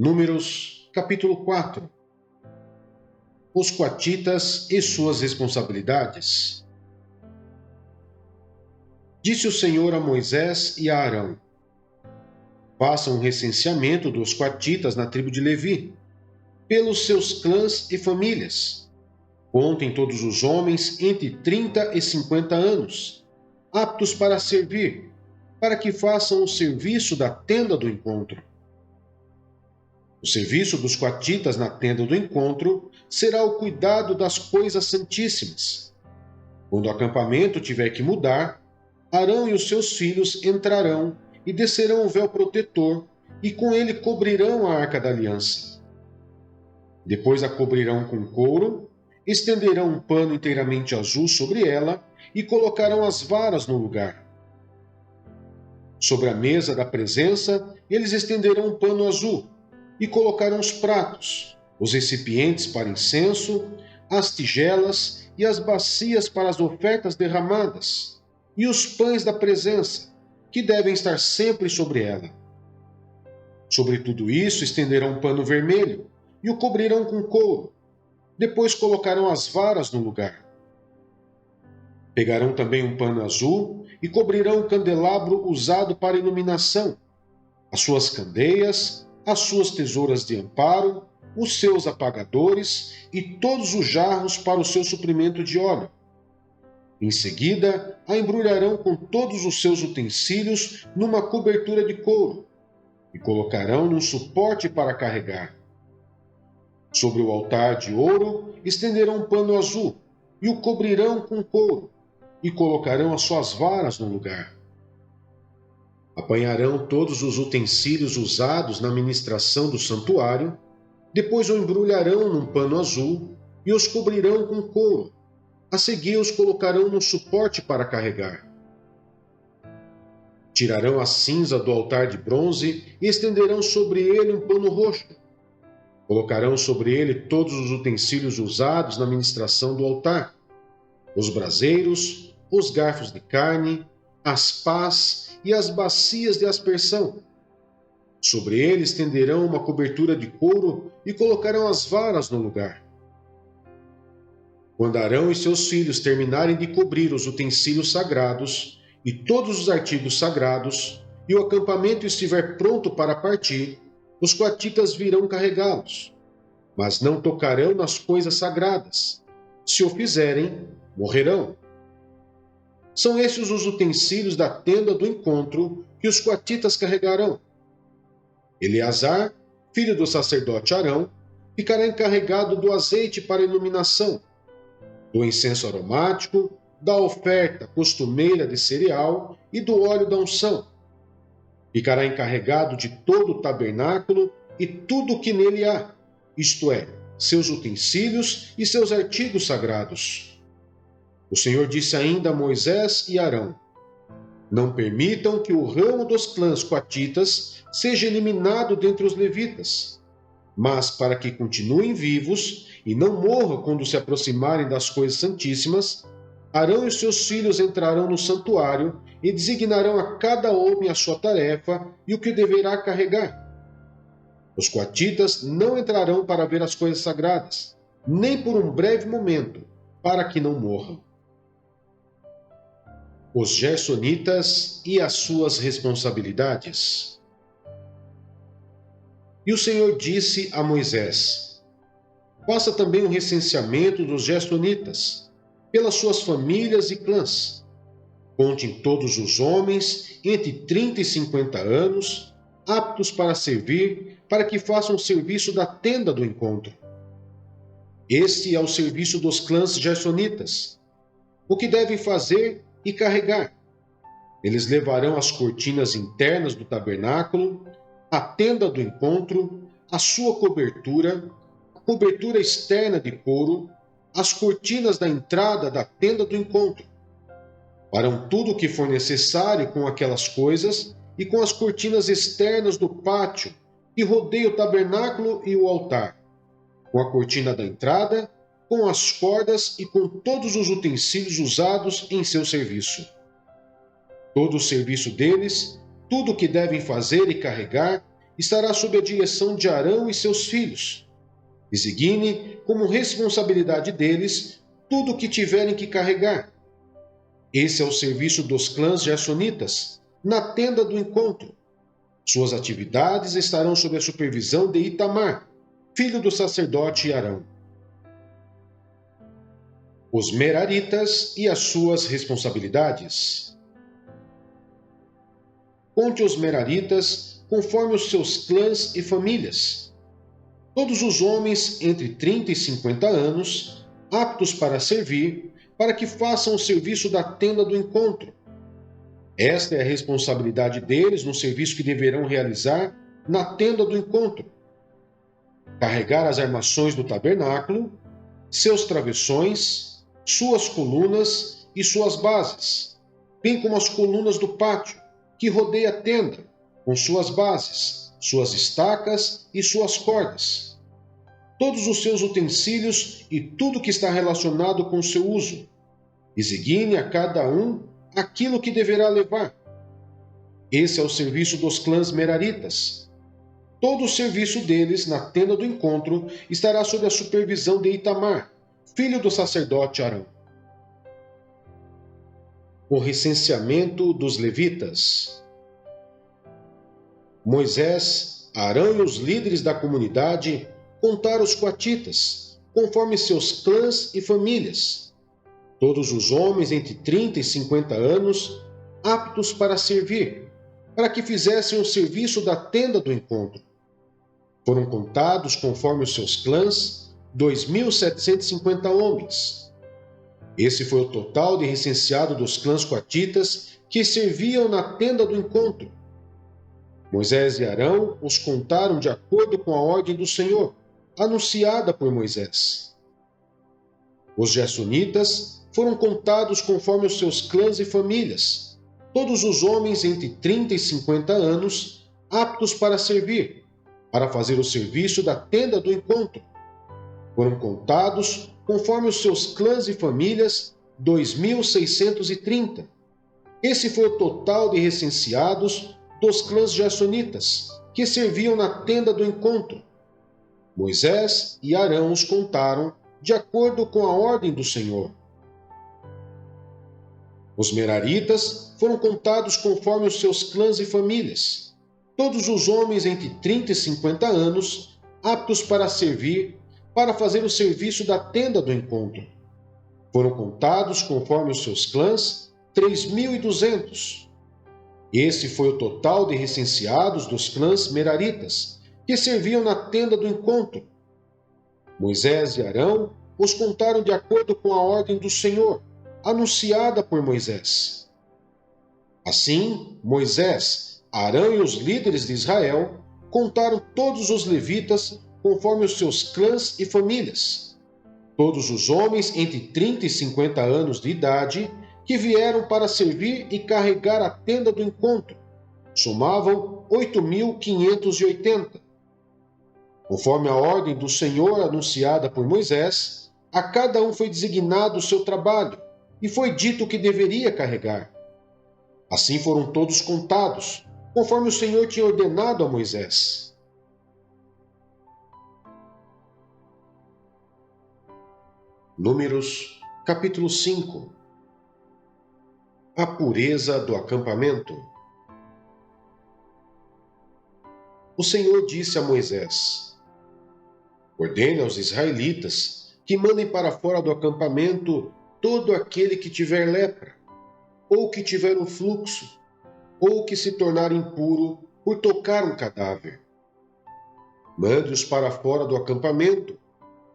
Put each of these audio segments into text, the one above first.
Números, capítulo 4. Os coatitas e suas responsabilidades. Disse o Senhor a Moisés e a Arão: façam um recenseamento dos coatitas na tribo de Levi, pelos seus clãs e famílias. Contem todos os homens entre 30 e 50 anos, aptos para servir, para que façam o serviço da tenda do encontro. O serviço dos coatitas na tenda do encontro será o cuidado das coisas santíssimas. Quando o acampamento tiver que mudar, Arão e os seus filhos entrarão e descerão o véu protetor, e com ele cobrirão a arca da aliança. Depois a cobrirão com couro, estenderão um pano inteiramente azul sobre ela e colocarão as varas no lugar. Sobre a mesa da presença, eles estenderão um pano azul e colocarão os pratos, os recipientes para incenso, as tigelas e as bacias para as ofertas derramadas, e os pães da presença, que devem estar sempre sobre ela. Sobre tudo isso estenderão um pano vermelho e o cobrirão com couro. Depois colocarão as varas no lugar. Pegarão também um pano azul e cobrirão o candelabro usado para iluminação, as suas candeias, as suas tesouras de amparo, os seus apagadores e todos os jarros para o seu suprimento de óleo. Em seguida, a embrulharão com todos os seus utensílios numa cobertura de couro e colocarão num suporte para carregar. Sobre o altar de ouro estenderão um pano azul e o cobrirão com couro e colocarão as suas varas no lugar. Apanharão todos os utensílios usados na ministração do santuário, depois o embrulharão num pano azul e os cobrirão com couro. A seguir os colocarão num suporte para carregar. Tirarão a cinza do altar de bronze e estenderão sobre ele um pano roxo. Colocarão sobre ele todos os utensílios usados na ministração do altar: os braseiros, os garfos de carne, as pás e as bacias de aspersão. Sobre ele estenderão uma cobertura de couro e colocarão as varas no lugar. Quando Arão e seus filhos terminarem de cobrir os utensílios sagrados e todos os artigos sagrados, e o acampamento estiver pronto para partir, os coatitas virão carregá-los, mas não tocarão nas coisas sagradas. Se o fizerem, morrerão. São esses os utensílios da tenda do encontro que os coatitas carregarão. Eleazar, filho do sacerdote Arão, ficará encarregado do azeite para iluminação, do incenso aromático, da oferta costumeira de cereal e do óleo da unção. Ficará encarregado de todo o tabernáculo e tudo o que nele há, isto é, seus utensílios e seus artigos sagrados. O Senhor disse ainda a Moisés e Arão: não permitam que o ramo dos clãs coatitas seja eliminado dentre os levitas, mas para que continuem vivos e não morram quando se aproximarem das coisas santíssimas, Arão e seus filhos entrarão no santuário e designarão a cada homem a sua tarefa e o que deverá carregar. Os coatitas não entrarão para ver as coisas sagradas, nem por um breve momento, para que não morram. Os gersonitas e as suas responsabilidades. E o Senhor disse a Moisés: faça também um recenseamento dos gersonitas, pelas suas famílias e clãs. Contem todos os homens entre 30 e 50 anos, aptos para servir, para que façam o serviço da tenda do encontro. Este é o serviço dos clãs gersonitas, o que devem fazer e carregar. Eles levarão as cortinas internas do tabernáculo, a tenda do encontro, a sua cobertura, a cobertura externa de couro, as cortinas da entrada da tenda do encontro. Farão tudo o que for necessário com aquelas coisas e com as cortinas externas do pátio que rodeia o tabernáculo e o altar, com a cortina da entrada, com as cordas e com todos os utensílios usados em seu serviço. Todo o serviço deles, tudo o que devem fazer e carregar, estará sob a direção de Arão e seus filhos. Designe como responsabilidade deles tudo o que tiverem que carregar. Esse é o serviço dos clãs gersonitas, na tenda do encontro. Suas atividades estarão sob a supervisão de Itamar, filho do sacerdote Arão. Os Meraritas e as suas responsabilidades. Conte os Meraritas conforme os seus clãs e famílias. Todos os homens entre 30 e 50 anos, aptos para servir, para que façam o serviço da tenda do encontro. Esta é a responsabilidade deles no serviço que deverão realizar na tenda do encontro: carregar as armações do tabernáculo, seus travessões, suas colunas e suas bases, bem como as colunas do pátio, que rodeia a tenda, com suas bases, suas estacas e suas cordas. Todos os seus utensílios e tudo que está relacionado com seu uso. Designe a cada um aquilo que deverá levar. Esse é o serviço dos clãs Meraritas. Todo o serviço deles na tenda do encontro estará sob a supervisão de Itamar, filho do sacerdote Arão. O recenseamento dos levitas. Moisés, Arão e os líderes da comunidade contaram os coatitas, conforme seus clãs e famílias. Todos os homens entre 30 e 50 anos, aptos para servir, para que fizessem o serviço da tenda do encontro. Foram contados, conforme os seus clãs, 2.750 homens. Esse foi o total de recenseado dos clãs coatitas que serviam na tenda do encontro. Moisés e Arão os contaram de acordo com a ordem do Senhor, anunciada por Moisés. Os gersonitas foram contados conforme os seus clãs e famílias, todos os homens entre 30 e 50 anos, aptos para servir, para fazer o serviço da tenda do encontro. Foram contados conforme os seus clãs e famílias, 2.630. Esse foi o total de recenseados dos clãs gersonitas, que serviam na tenda do encontro. Moisés e Arão os contaram de acordo com a ordem do Senhor. Os Meraritas foram contados conforme os seus clãs e famílias, todos os homens entre 30 e 50 anos, aptos para servir, para fazer o serviço da tenda do encontro. Foram contados conforme os seus clãs, 3.200. Esse foi o total de recenseados dos clãs Meraritas, que serviam na tenda do encontro. Moisés e Arão os contaram de acordo com a ordem do Senhor, anunciada por Moisés. Assim, Moisés, Arão e os líderes de Israel contaram todos os levitas conforme os seus clãs e famílias. Todos os homens entre 30 e 50 anos de idade que vieram para servir e carregar a tenda do encontro somavam 8.580. Conforme a ordem do Senhor anunciada por Moisés, a cada um foi designado o seu trabalho e foi dito o que deveria carregar. Assim foram todos contados, conforme o Senhor tinha ordenado a Moisés. Números, capítulo 5. A pureza do acampamento. O Senhor disse a Moisés: ordene aos israelitas que mandem para fora do acampamento todo aquele que tiver lepra, ou que tiver um fluxo, ou que se tornar impuro por tocar um cadáver. Mande-os para fora do acampamento,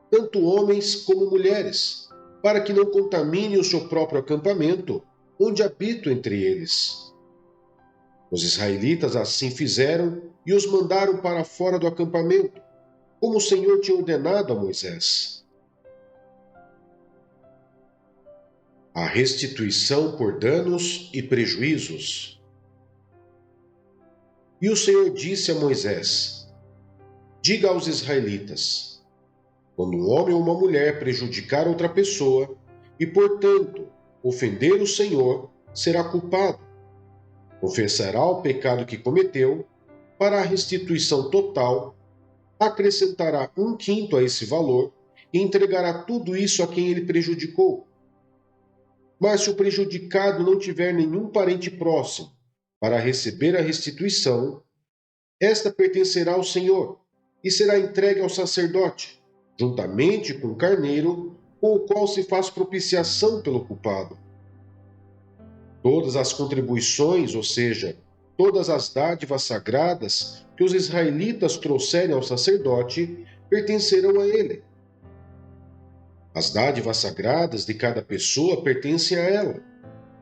tanto homens como mulheres, para que não contamine o seu próprio acampamento, onde habito entre eles. Os israelitas assim fizeram e os mandaram para fora do acampamento, como o Senhor tinha ordenado a Moisés. A restituição por danos e prejuízos. E o Senhor disse a Moisés: diga aos israelitas: quando um homem ou uma mulher prejudicar outra pessoa e, portanto, ofender o Senhor, será culpado. Confessará o pecado que cometeu para a restituição total, acrescentará 1/5 a esse valor e entregará tudo isso a quem ele prejudicou. Mas se o prejudicado não tiver nenhum parente próximo para receber a restituição, esta pertencerá ao Senhor e será entregue ao sacerdote, juntamente com o carneiro, com o qual se faz propiciação pelo culpado. Todas as contribuições, ou seja, todas as dádivas sagradas que os israelitas trouxerem ao sacerdote, pertencerão a ele. As dádivas sagradas de cada pessoa pertencem a ela,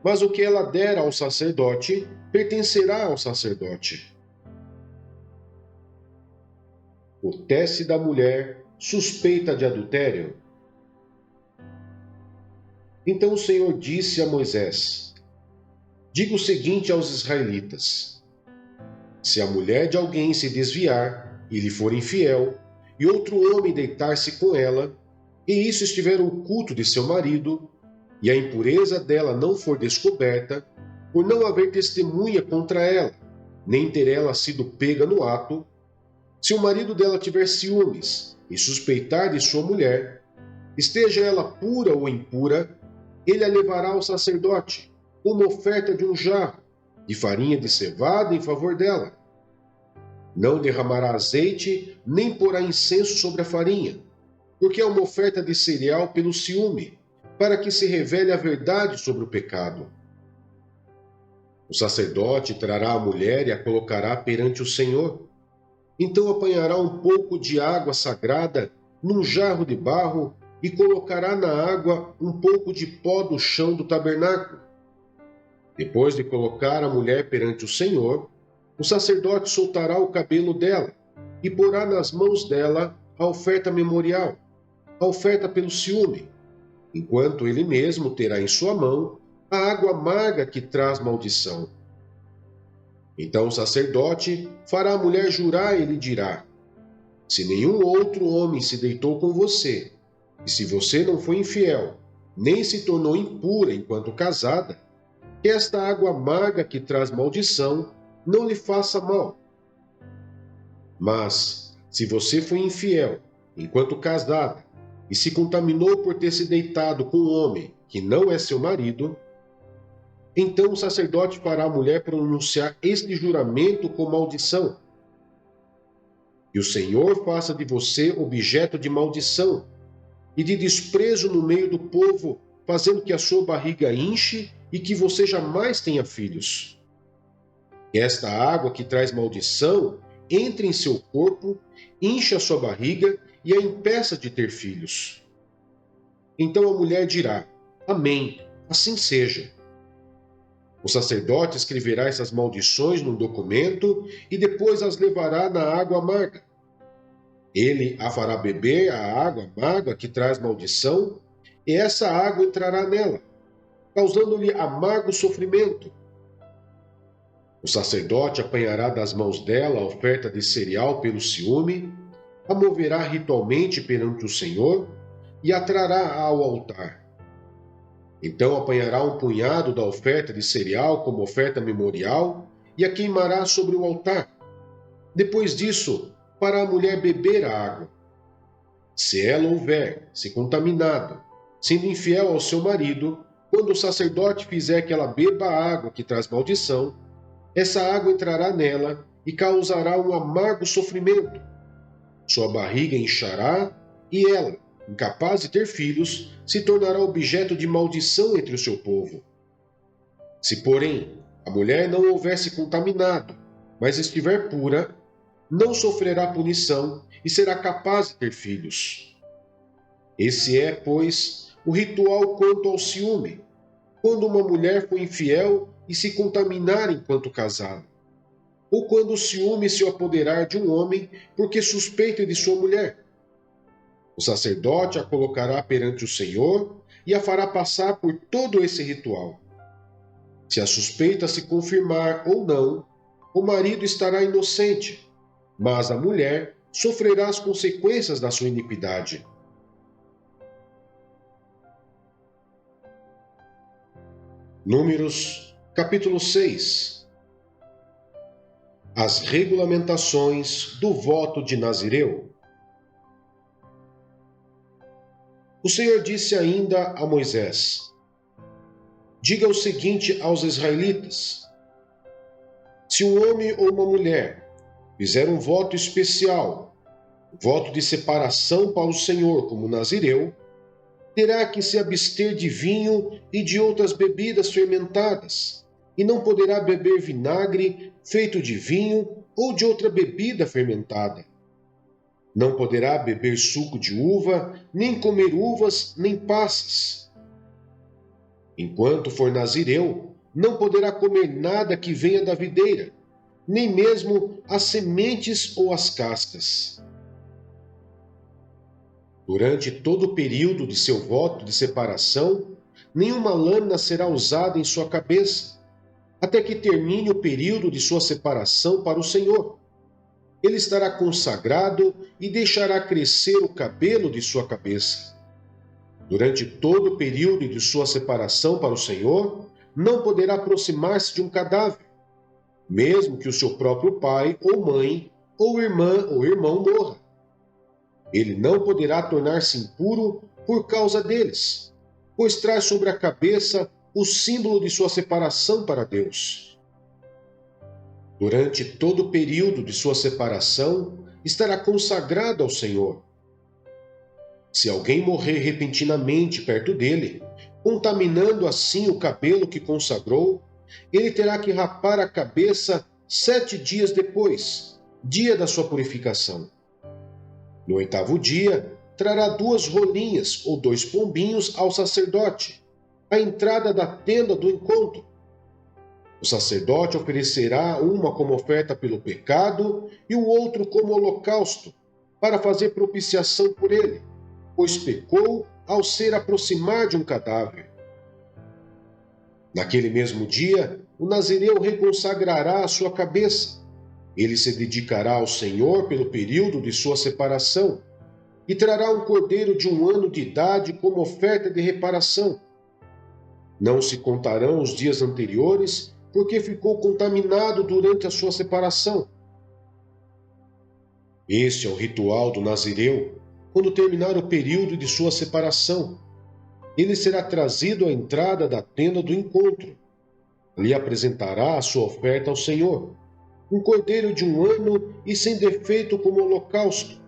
mas o que ela der ao sacerdote, pertencerá ao sacerdote. O teste da mulher suspeita de adultério. Então o Senhor disse a Moisés: diga o seguinte aos israelitas: se a mulher de alguém se desviar e lhe for infiel, e outro homem deitar-se com ela, e isso estiver oculto de seu marido, e a impureza dela não for descoberta, por não haver testemunha contra ela, nem ter ela sido pega no ato, se o marido dela tiver ciúmes e suspeitar de sua mulher, esteja ela pura ou impura, ele a levará ao sacerdote, como oferta de um jarro de farinha de cevada em favor dela. Não derramará azeite, nem porá incenso sobre a farinha, porque é uma oferta de cereal pelo ciúme, para que se revele a verdade sobre o pecado. O sacerdote trará a mulher e a colocará perante o Senhor. Então apanhará um pouco de água sagrada num jarro de barro e colocará na água um pouco de pó do chão do tabernáculo. Depois de colocar a mulher perante o Senhor, o sacerdote soltará o cabelo dela e porá nas mãos dela a oferta memorial, a oferta pelo ciúme, enquanto ele mesmo terá em sua mão a água amarga que traz maldição. Então o sacerdote fará a mulher jurar e lhe dirá: se nenhum outro homem se deitou com você, e se você não foi infiel, nem se tornou impura enquanto casada, que esta água amarga que traz maldição não lhe faça mal. Mas, se você foi infiel enquanto casada, e se contaminou por ter se deitado com um homem que não é seu marido, então o sacerdote fará a mulher pronunciar este juramento com maldição. E o Senhor faça de você objeto de maldição e de desprezo no meio do povo, fazendo que a sua barriga inche e que você jamais tenha filhos. Que esta água que traz maldição entre em seu corpo, incha a sua barriga e a impeça de ter filhos. Então a mulher dirá: Amém, assim seja. O sacerdote escreverá essas maldições num documento e depois as levará na água amarga. Ele a fará beber a água amarga que traz maldição, e essa água entrará nela, causando-lhe amargo sofrimento. O sacerdote apanhará das mãos dela a oferta de cereal pelo ciúme, a moverá ritualmente perante o Senhor e a trará ao altar. Então apanhará um punhado da oferta de cereal como oferta memorial e a queimará sobre o altar. Depois disso, para a mulher beber a água. Se ela houver se contaminado, sendo infiel ao seu marido, quando o sacerdote fizer que ela beba a água que traz maldição, essa água entrará nela e causará um amargo sofrimento. Sua barriga inchará e ela, incapaz de ter filhos, se tornará objeto de maldição entre o seu povo. Se, porém, a mulher não houver se contaminado, mas estiver pura, não sofrerá punição e será capaz de ter filhos. Esse é, pois, o ritual quanto ao ciúme, quando uma mulher foi infiel e se contaminar enquanto casada, ou quando o ciúme se apoderar de um homem porque suspeita de sua mulher. O sacerdote a colocará perante o Senhor e a fará passar por todo esse ritual. Se a suspeita se confirmar ou não, o marido estará inocente, mas a mulher sofrerá as consequências da sua iniquidade. Números, capítulo 6. As regulamentações do voto de Nazireu. O Senhor disse ainda a Moisés: diga o seguinte aos israelitas: se um homem ou uma mulher fizer um voto especial, voto de separação para o Senhor como Nazireu, terá que se abster de vinho e de outras bebidas fermentadas, e não poderá beber vinagre feito de vinho ou de outra bebida fermentada. Não poderá beber suco de uva, nem comer uvas, nem passas. Enquanto for nazireu, não poderá comer nada que venha da videira, nem mesmo as sementes ou as cascas. Durante todo o período de seu voto de separação, nenhuma lâmina será usada em sua cabeça, até que termine o período de sua separação para o Senhor. Ele estará consagrado e deixará crescer o cabelo de sua cabeça. Durante todo o período de sua separação para o Senhor, não poderá aproximar-se de um cadáver, mesmo que o seu próprio pai ou mãe, ou irmã ou irmão morra. Ele não poderá tornar-se impuro por causa deles, pois traz sobre a cabeça o símbolo de sua separação para Deus. Durante todo o período de sua separação, estará consagrado ao Senhor. Se alguém morrer repentinamente perto dele, contaminando assim o cabelo que consagrou, ele terá que rapar a cabeça 7 dias depois, dia da sua purificação. No 8º dia, trará 2 rolinhas ou 2 pombinhos ao sacerdote, à entrada da tenda do encontro. O sacerdote oferecerá uma como oferta pelo pecado e o outro como holocausto, para fazer propiciação por ele, pois pecou ao se aproximar de um cadáver. Naquele mesmo dia, o nazireu reconsagrará a sua cabeça. Ele se dedicará ao Senhor pelo período de sua separação e trará um cordeiro de 1 ano de idade como oferta de reparação. Não se contarão os dias anteriores, porque ficou contaminado durante a sua separação. Este é o ritual do nazireu, quando terminar o período de sua separação. Ele será trazido à entrada da tenda do encontro. Ali apresentará a sua oferta ao Senhor, um cordeiro de 1 ano e sem defeito como holocausto,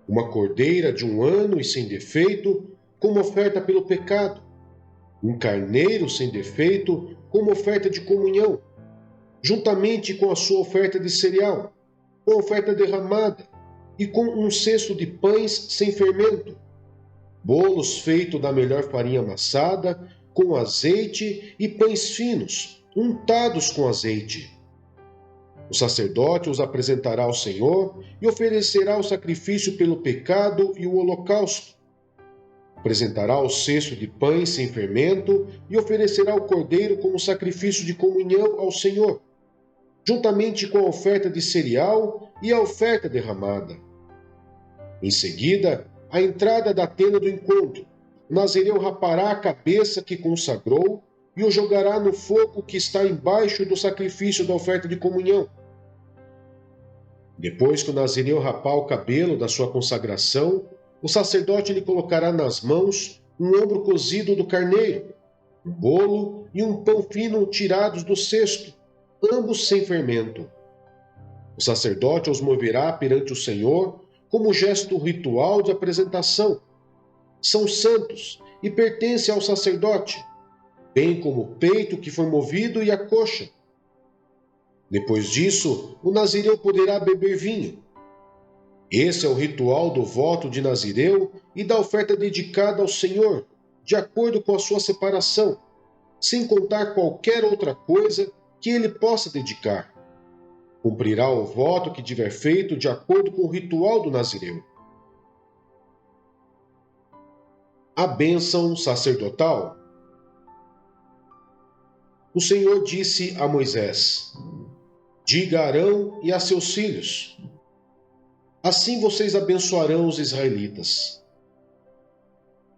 uma cordeira de 1 ano e sem defeito como oferta pelo pecado, um carneiro sem defeito como oferta de comunhão, juntamente com a sua oferta de cereal, com oferta derramada e com um cesto de pães sem fermento, bolos feitos da melhor farinha amassada, com azeite e pães finos, untados com azeite. O sacerdote os apresentará ao Senhor e oferecerá o sacrifício pelo pecado e o holocausto. Apresentará o cesto de pães sem fermento e oferecerá o cordeiro como sacrifício de comunhão ao Senhor, juntamente com a oferta de cereal e a oferta derramada. Em seguida, à entrada da tenda do encontro, o nazireu rapará a cabeça que consagrou e o jogará no fogo que está embaixo do sacrifício da oferta de comunhão. Depois que o nazireu rapar o cabelo da sua consagração, o sacerdote lhe colocará nas mãos um ombro cozido do carneiro, um bolo e um pão fino tirados do cesto, ambos sem fermento. O sacerdote os moverá perante o Senhor como gesto ritual de apresentação. São santos e pertencem ao sacerdote, bem como o peito que foi movido e a coxa. Depois disso, o nazireu poderá beber vinho. Esse é o ritual do voto de nazireu e da oferta dedicada ao Senhor, de acordo com a sua separação, sem contar qualquer outra coisa que ele possa dedicar. Cumprirá o voto que tiver feito de acordo com o ritual do nazireu. A bênção sacerdotal. O Senhor disse a Moisés: diga a Arão e a seus filhos: assim vocês abençoarão os israelitas.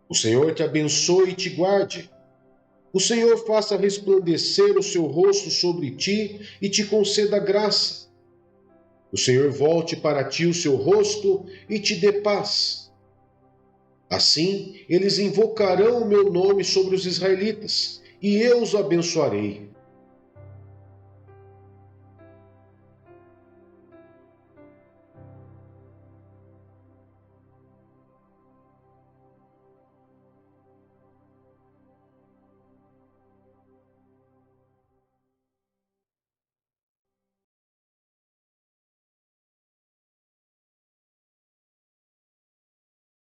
O Senhor te abençoe e te guarde. O Senhor faça resplandecer o seu rosto sobre ti e te conceda graça. O Senhor volte para ti o seu rosto e te dê paz. Assim, eles invocarão o meu nome sobre os israelitas, e eu os abençoarei.